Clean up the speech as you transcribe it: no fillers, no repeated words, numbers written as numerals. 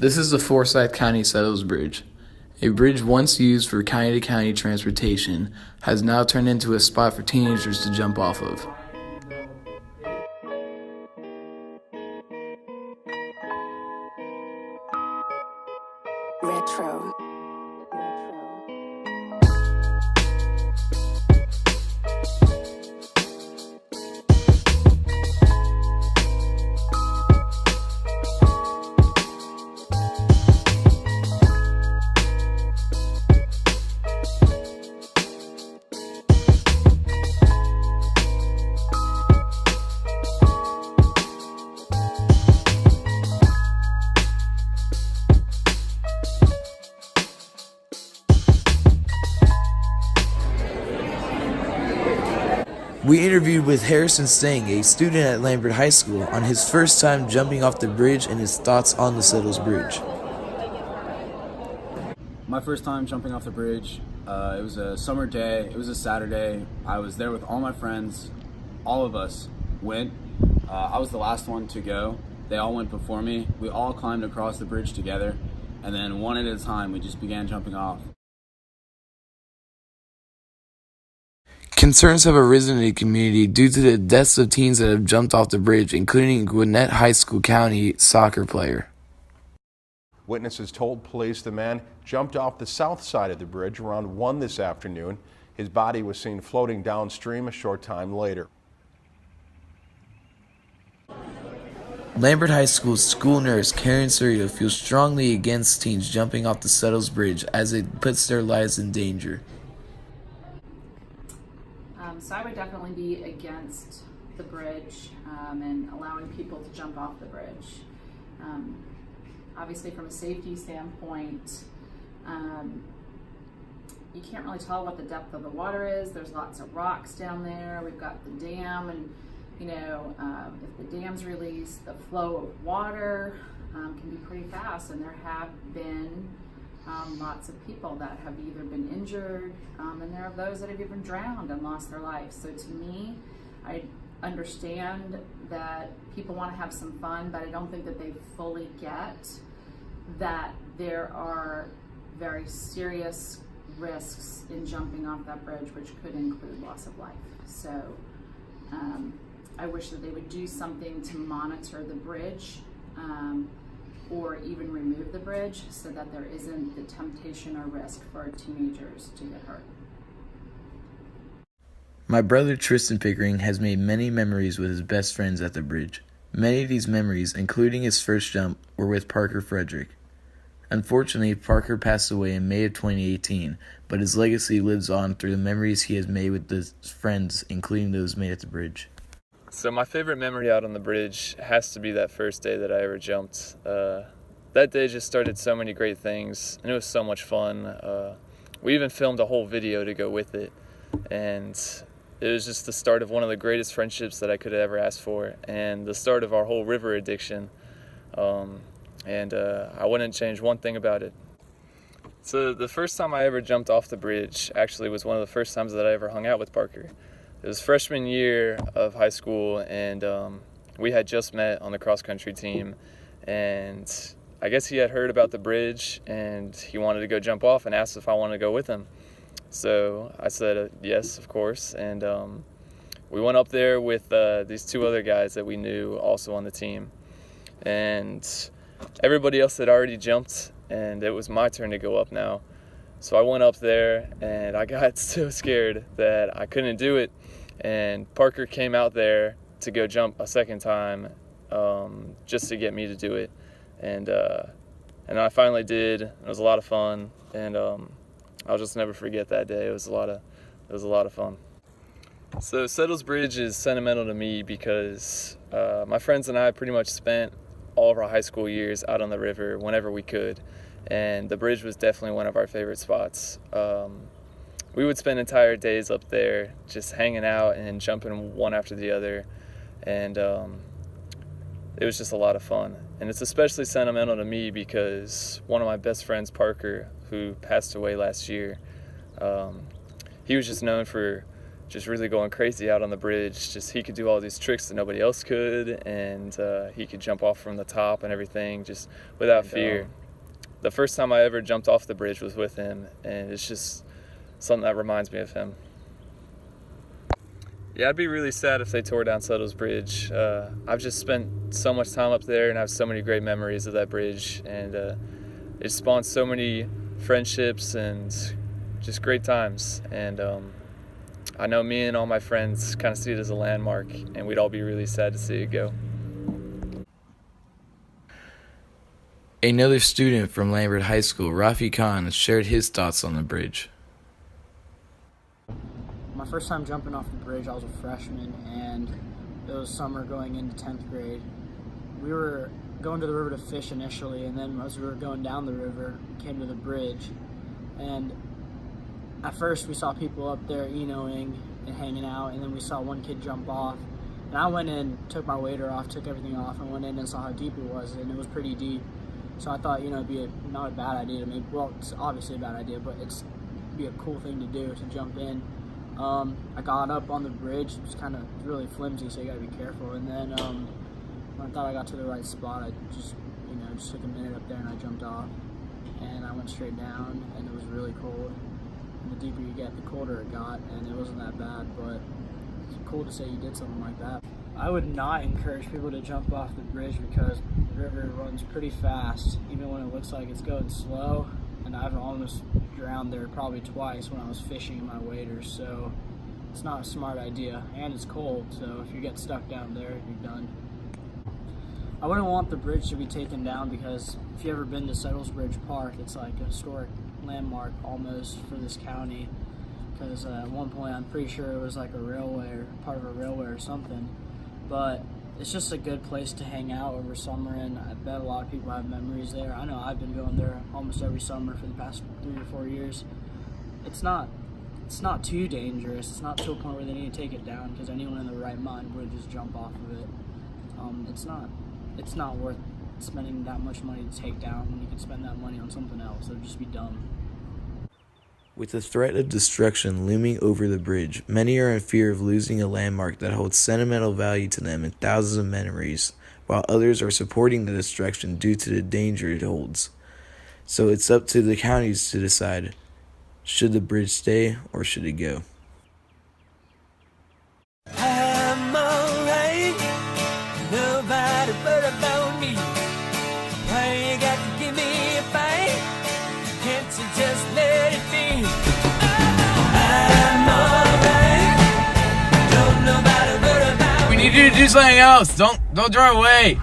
This is the Forsyth County Settles Bridge. A bridge once used for county-to-county transportation has now turned into a spot for teenagers to jump off of. Retro. We interviewed with Harrison Stang, a student at Lambert High School, on his first time jumping off the bridge and his thoughts on the Settles Bridge. My first time jumping off the bridge, it was a summer day, it was a Saturday. I was there with all my friends, all of us went. I was the last one to go. They all went before me. We all climbed across the bridge together, and then one at a time we just began jumping off. Concerns have arisen in the community due to the deaths of teens that have jumped off the bridge, including Gwinnett High School County soccer player. Witnesses told police the man jumped off the south side of the bridge around 1 this afternoon. His body was seen floating downstream a short time later. Lambert High School's school nurse, Karen Surya, feels strongly against teens jumping off the Settles Bridge as it puts their lives in danger. So I would definitely be against the bridge and allowing people to jump off the bridge. Obviously from a safety standpoint, you can't really tell what the depth of the water is. There's lots of rocks down there. We've got the dam, and if the dam's released, the flow of water can be pretty fast, and there have been lots of people that have either been injured, and there are those that have even drowned and lost their life. So to me, I understand that people want to have some fun, but I don't think that they fully get that there are very serious risks in jumping off that bridge, which could include loss of life. So I wish that they would do something to monitor the bridge, or even remove the bridge so that there isn't the temptation or risk for teenagers to get hurt. My brother Tristan Pickering has made many memories with his best friends at the bridge. Many of these memories, including his first jump, were with Parker Frederick. Unfortunately, Parker passed away in May of 2018, but his legacy lives on through the memories he has made with his friends, including those made at the bridge. So my favorite memory out on the bridge has to be that first day that I ever jumped. That day just started so many great things, and it was so much fun. We even filmed a whole video to go with it, and it was just the start of one of the greatest friendships that I could have ever asked for, and the start of our whole river addiction. I wouldn't change one thing about it. So the first time I ever jumped off the bridge actually was one of the first times that I ever hung out with Parker. It was freshman year of high school, and we had just met on the cross-country team, and I guess he had heard about the bridge, and he wanted to go jump off and asked if I wanted to go with him. So I said yes, of course, and we went up there with these two other guys that we knew also on the team, and everybody else had already jumped, and it was my turn to go up now. So I went up there, and I got so scared that I couldn't do it. And Parker came out there to go jump a second time, just to get me to do it. And I finally did. It was a lot of fun, and I'll just never forget that day. It was a lot of fun. So Settles Bridge is sentimental to me because my friends and I pretty much spent all of our high school years out on the river whenever we could, and the bridge was definitely one of our favorite spots. we would spend entire days up there just hanging out and jumping one after the other, and it was just a lot of fun. And it's especially sentimental to me because one of my best friends, Parker, who passed away last year, he was just known for just really going crazy out on the bridge. Just he could do all these tricks that nobody else could, and he could jump off from the top and everything just without fear. The first time I ever jumped off the bridge was with him, and it's just something that reminds me of him. Yeah, I'd be really sad if they tore down Settles Bridge. I've just spent so much time up there and I have so many great memories of that bridge, and it spawned so many friendships and just great times. And I know me and all my friends kind of see it as a landmark, and we'd all be really sad to see it go. Another student from Lambert High School, Rafi Khan, shared his thoughts on the bridge. My first time jumping off the bridge, I was a freshman, and it was summer going into 10th grade. We were going to the river to fish initially, and then as we were going down the river, came to the bridge. And at first we saw people up there enoing and hanging out, and then we saw one kid jump off. And I went in, took my waders off, took everything off, and went in and saw how deep it was, and it was pretty deep. So I thought, it'd be not a bad idea to maybe, well, it's obviously a bad idea, but it'd be a cool thing to do, to jump in. I got up on the bridge. It was kind of really flimsy, so you gotta be careful. And then when I thought I got to the right spot, I just took a minute up there and I jumped off. And I went straight down, and it was really cold. And the deeper you get, the colder it got, and it wasn't that bad, but it's cool to say you did something like that. I would not encourage people to jump off the bridge because the river runs pretty fast, even when it looks like it's going slow. And I've almost drowned there probably twice when I was fishing in my waders, so it's not a smart idea. And it's cold, so if you get stuck down there, you're done. I wouldn't want the bridge to be taken down because if you've ever been to Settles Bridge Park, it's like a historic landmark almost for this county. Because at one point, I'm pretty sure it was like a railway or part of a railway or something. But it's just a good place to hang out over summer, and I bet a lot of people have memories there. I know I've been going there almost every summer for the past 3 or 4 years. It's not too dangerous. It's not to a point where they need to take it down because anyone in the right mind would just jump off of it. It's not worth spending that much money to take down when you could spend that money on something else. It would just be dumb. With the threat of destruction looming over the bridge, many are in fear of losing a landmark that holds sentimental value to them and thousands of memories, while others are supporting the destruction due to the danger it holds. So it's up to the counties to decide, should the bridge stay or should it go? I'm alright, nobody but about me. Why you got to give me a fight? Can't you just let it be? I'm alright, don't nobody but about me. We need you to do something else. Don't drive away.